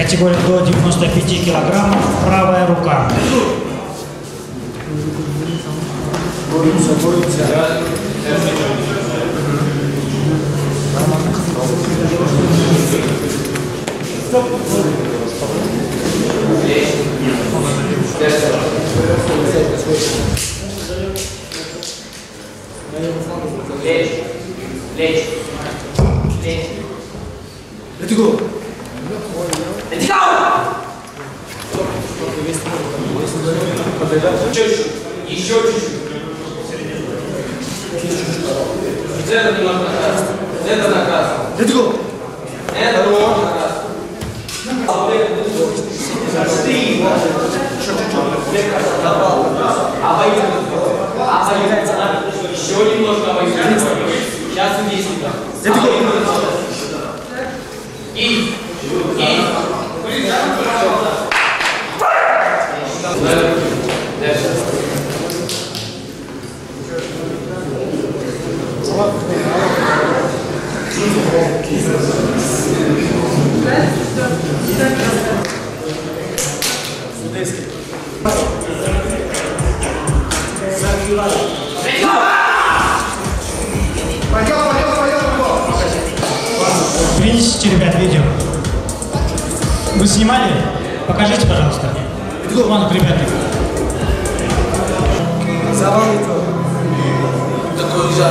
Категория до 95 килограммов, правая рука. Лечь. Let's go. Let's go! Чуть-чуть. Еще чуть-чуть. Это немножко на красный. Это на красный. Let's go. Это немножко на красный. Обойдется. Еще немножко обойдется. Сейчас иди сюда. Let's go. И. Видите, ребят, видео? Вы снимали? Покажите, пожалуйста. Вон, ребята.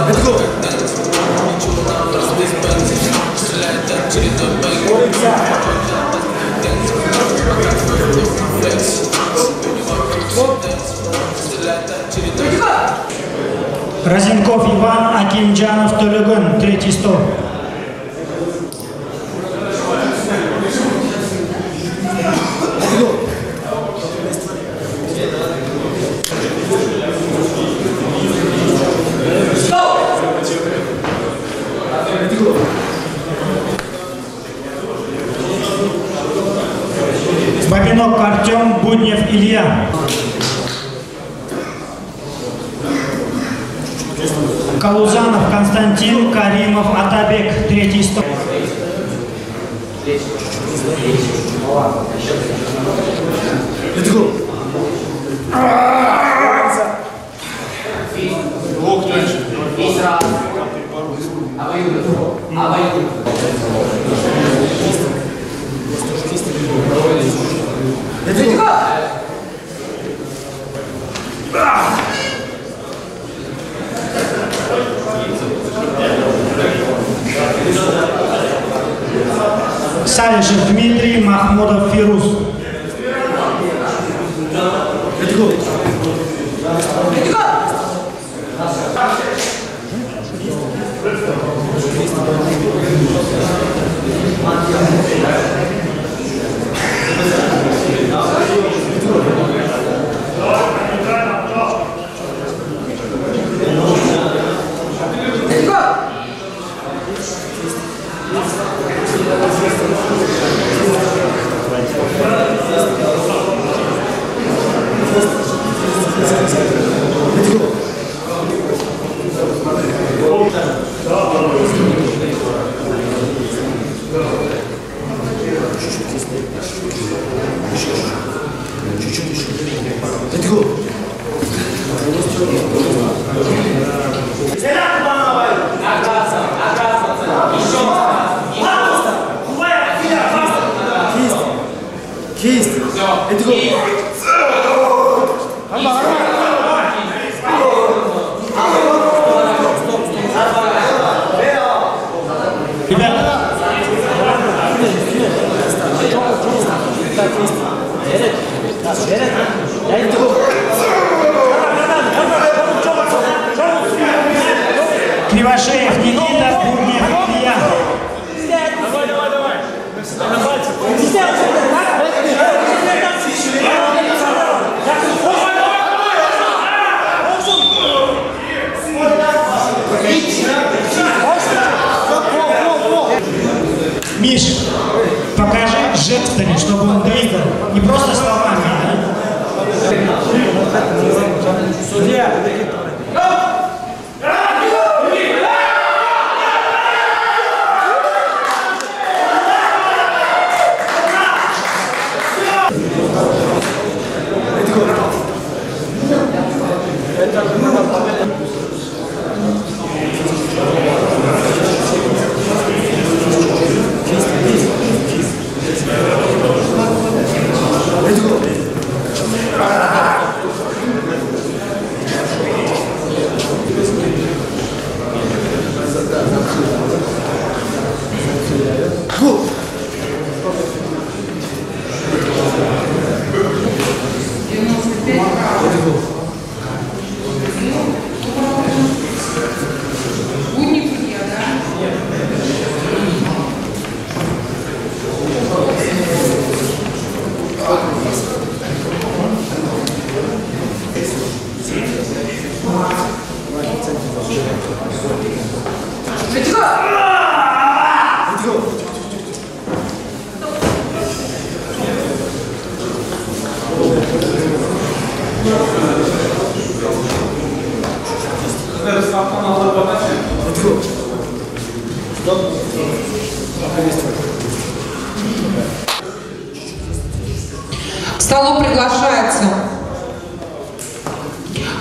Let's go. Разенков Иван, Акимджанов Толюган, третий стол. Бабинок Артем, Буднев Илья. Калузанов Константин, Каримов Атабек, третий стол. Let's go. Весь раз. Обойду. Let's go. Салишев Дмитрий, Махмудов Фируз. Let's go. Кисть. Let's go. Ребята, Будни судья, да? К столу приглашается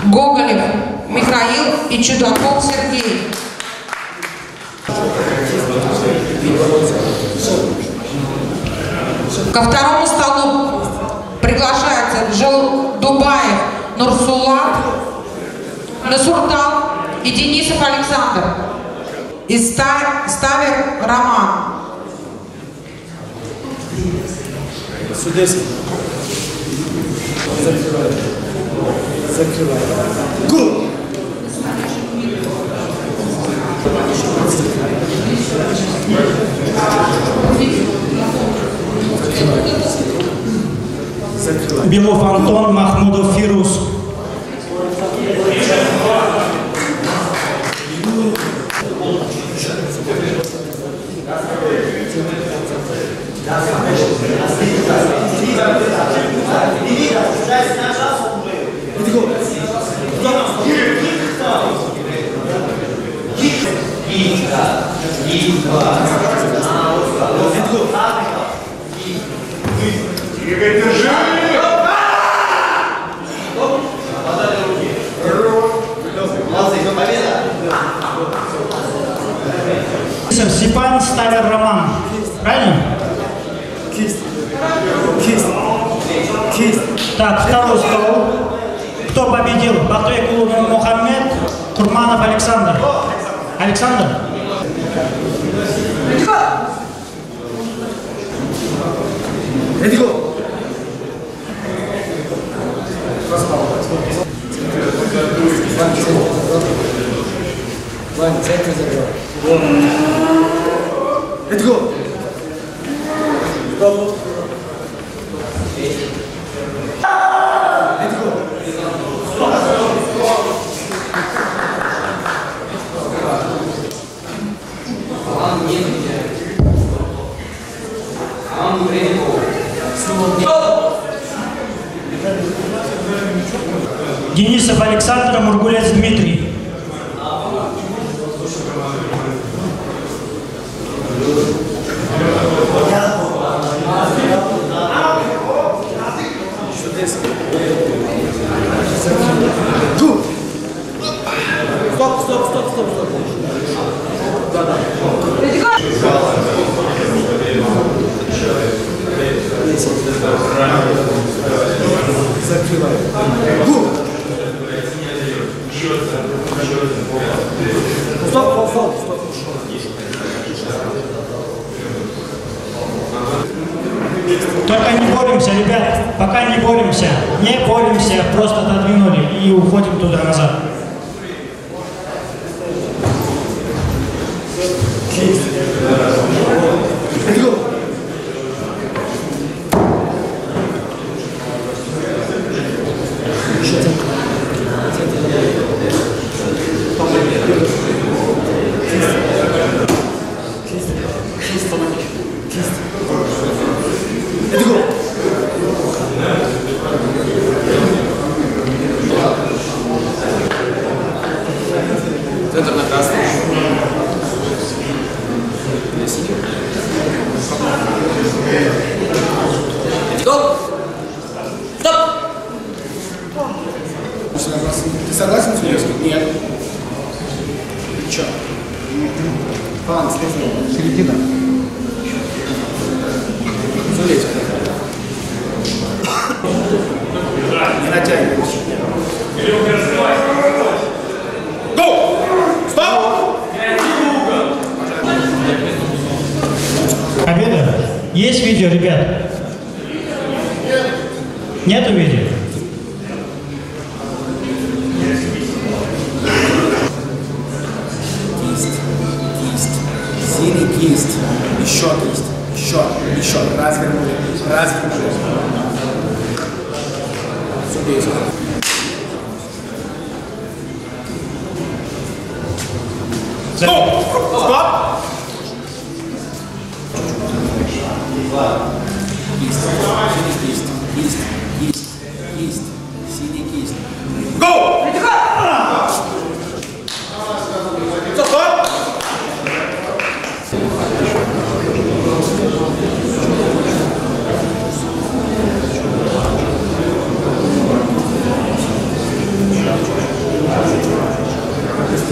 Гоголев Михаил и Чудаков Сергей. Ко второму столу приглашается Дубаев Нурсулат, Насуртал и Денисов Александр. И Ставер Роман. Судейский. Закрывай. Закрывай. Гол! Закрывай. Белов Антон, Махмудов Фирус. Степан, Ставер Роман. Правильно? Кисть. Кисть. Кисть. Так, второй стол. Кто победил? Батуекулов Мухаммед, Курманов Александр. Александр? Ready, go! Ваня, центр забрал. Ready, go! Стоп! Ready, go! Денисов Александр, Мургулец Дмитрий. Стоп, стоп, стоп, стоп, стоп. Да-да. Закрывай. Стоп, стоп, стоп. Только не боремся, ребят, пока не боремся. Не боремся, просто отодвинули и уходим туда назад. Центр на красный. Стоп! Стоп! Ты согласен с Юльской? Нет. Че? Пан, середина. Зулечка. Не натягивайся. Go! Стоп! Победа? Есть видео, ребят? Нету видео? Кисть. Еще кисть. Еще. Развернули. Судейский. Стоп! Кисть. Синий кисть. Go! Стоп!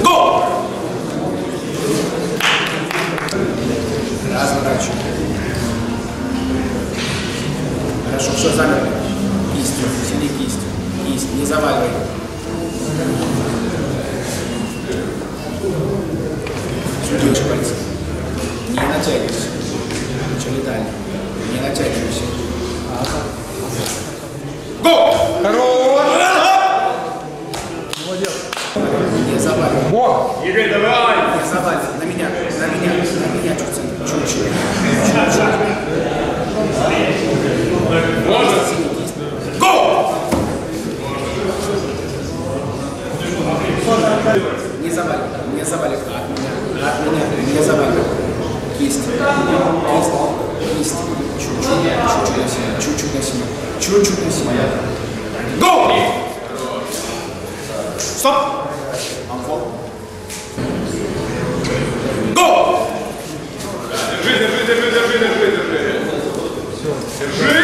Go! Разворачивай. Хорошо, все, замерли. Кистью, сиди кистью. Кисть, не заваливай. Судья пальцы. Не натягивайся. Начали далее. Не натягивайся. Го! Хорош! Молодец. Не заваливай. Игорь, давай! Не заваливай. На меня чуть-чуть. Можно? Го! Не заваливай. От меня. Не заваливай. Кисть. Чуть-чуть на себя. Го! Стоп! Го! Держи. Держи!